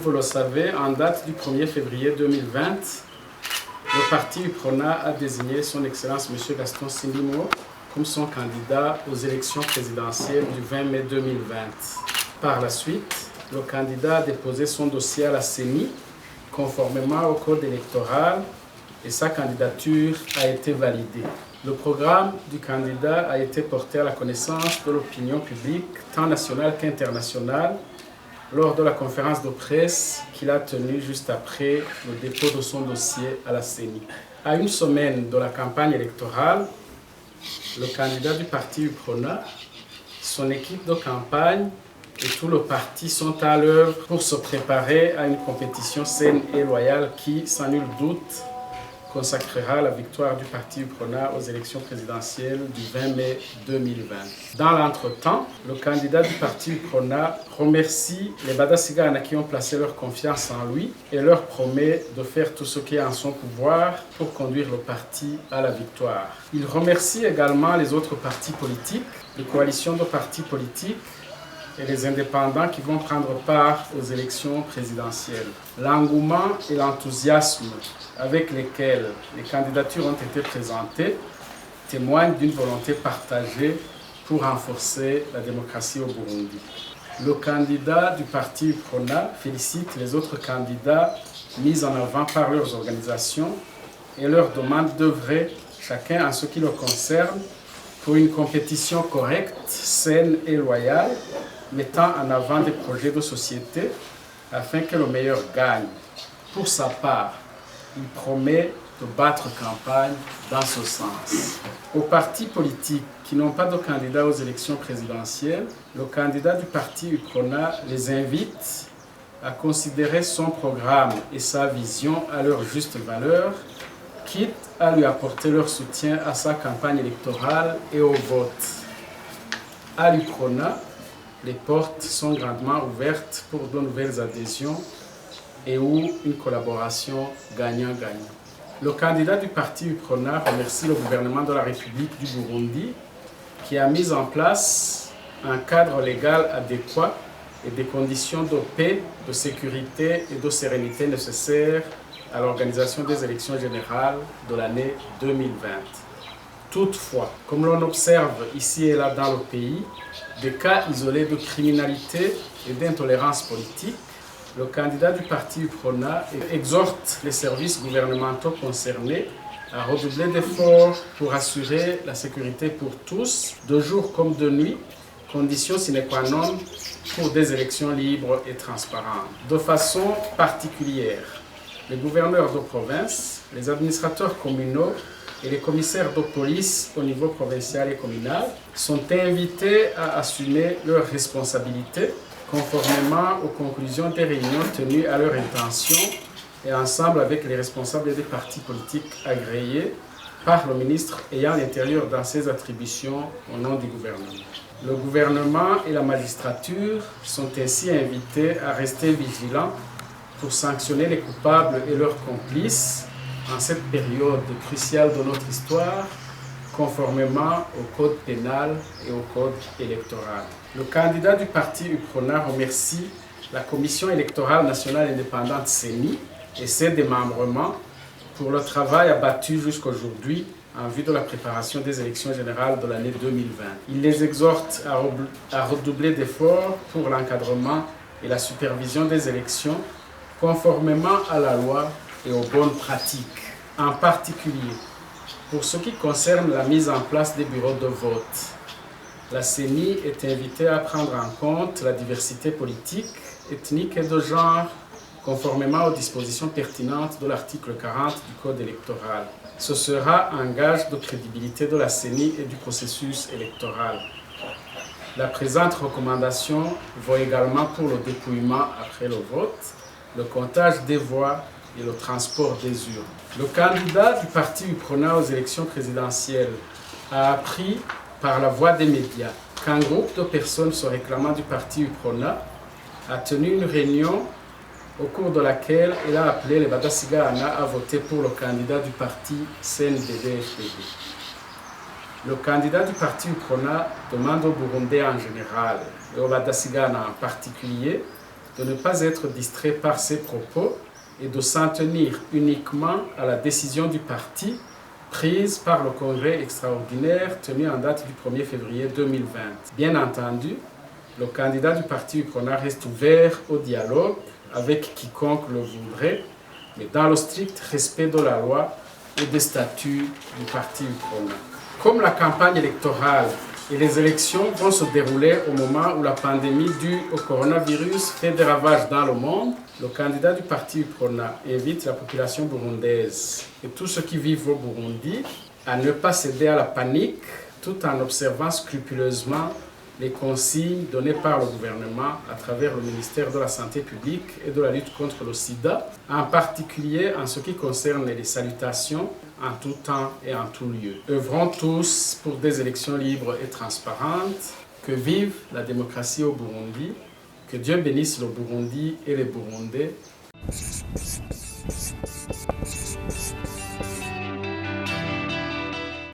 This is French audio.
vous le savez, en date du 1er février 2020, le parti UPRONA a désigné son Excellence M. Gaston Sindimo comme son candidat aux élections présidentielles du 20 mai 2020. Par la suite, le candidat a déposé son dossier à la CENI conformément au code électoral et sa candidature a été validée. Le programme du candidat a été porté à la connaissance de l'opinion publique, tant nationale qu'internationale, lors de la conférence de presse qu'il a tenue juste après le dépôt de son dossier à la CENI. À une semaine de la campagne électorale, le candidat du parti UPRONA, son équipe de campagne et tout le parti sont à l'œuvre pour se préparer à une compétition saine et loyale qui, sans nul doute, consacrera la victoire du parti UPRONA aux élections présidentielles du 20 mai 2020. Dans l'entretemps, le candidat du parti UPRONA remercie les Badasigana qui ont placé leur confiance en lui et leur promet de faire tout ce qui est en son pouvoir pour conduire le parti à la victoire. Il remercie également les autres partis politiques, les coalitions de partis politiques et les indépendants qui vont prendre part aux élections présidentielles. L'engouement et l'enthousiasme avec lesquels les candidatures ont été présentées témoignent d'une volonté partagée pour renforcer la démocratie au Burundi. Le candidat du parti UPRONA félicite les autres candidats mis en avant par leurs organisations et leur demande d'œuvrer, chacun en ce qui le concerne, pour une compétition correcte, saine et loyale, mettant en avant des projets de société afin que le meilleur gagne. Pour sa part, il promet de battre campagne dans ce sens. Aux partis politiques qui n'ont pas de candidat aux élections présidentielles, le candidat du parti UPRONA les invite à considérer son programme et sa vision à leur juste valeur, quitte à lui apporter leur soutien à sa campagne électorale et au vote. À l'UPRONA, les portes sont grandement ouvertes pour de nouvelles adhésions et ou une collaboration gagnant-gagnant. Le candidat du parti UPRONA remercie le gouvernement de la République du Burundi qui a mis en place un cadre légal adéquat et des conditions de paix, de sécurité et de sérénité nécessaires à l'organisation des élections générales de l'année 2020. Toutefois, comme l'on observe ici et là dans le pays, des cas isolés de criminalité et d'intolérance politique, le candidat du parti UPRONA exhorte les services gouvernementaux concernés à redoubler d'efforts pour assurer la sécurité pour tous, de jour comme de nuit, condition sine qua non pour des élections libres et transparentes. De façon particulière, les gouverneurs de province, les administrateurs communaux et les commissaires de police au niveau provincial et communal sont invités à assumer leurs responsabilités conformément aux conclusions des réunions tenues à leur intention et ensemble avec les responsables des partis politiques agréés par le ministre ayant l'intérieur dans ses attributions au nom du gouvernement. Le gouvernement et la magistrature sont ainsi invités à rester vigilants pour sanctionner les coupables et leurs complices en cette période cruciale de notre histoire, conformément au code pénal et au code électoral. Le candidat du parti UPRONA remercie la Commission électorale nationale indépendante CENI et ses démembrements pour le travail abattu jusqu'aujourd'hui en vue de la préparation des élections générales de l'année 2020. Il les exhorte à redoubler d'efforts pour l'encadrement et la supervision des élections conformément à la loi et aux bonnes pratiques. En particulier, pour ce qui concerne la mise en place des bureaux de vote, la CENI est invitée à prendre en compte la diversité politique, ethnique et de genre, conformément aux dispositions pertinentes de l'article 40 du Code électoral. Ce sera un gage de crédibilité de la CENI et du processus électoral. La présente recommandation vaut également pour le dépouillement après le vote, le comptage des voix et le transport des urnes. Le candidat du parti UPRONA aux élections présidentielles a appris par la voie des médias qu'un groupe de personnes se réclamant du parti UPRONA a tenu une réunion au cours de laquelle il a appelé les Badasigana à voter pour le candidat du parti CNDD-FDD. Le candidat du parti UPRONA demande aux Burundais en général et aux Badasigana en particulier de ne pas être distrait par ces propos et de s'en tenir uniquement à la décision du parti prise par le congrès extraordinaire tenu en date du 1er février 2020. Bien entendu, le candidat du parti UPRONA reste ouvert au dialogue avec quiconque le voudrait, mais dans le strict respect de la loi et des statuts du parti UPRONA. Comme la campagne électorale et les élections vont se dérouler au moment où la pandémie due au coronavirus fait des ravages dans le monde, le candidat du parti UPRONA invite la population burundaise et tous ceux qui vivent au Burundi à ne pas céder à la panique tout en observant scrupuleusement les consignes données par le gouvernement à travers le ministère de la Santé publique et de la lutte contre le sida, en particulier en ce qui concerne les salutations en tout temps et en tout lieu. Œuvrons tous pour des élections libres et transparentes. Que vive la démocratie au Burundi. Que Dieu bénisse le Burundi et les Burundais.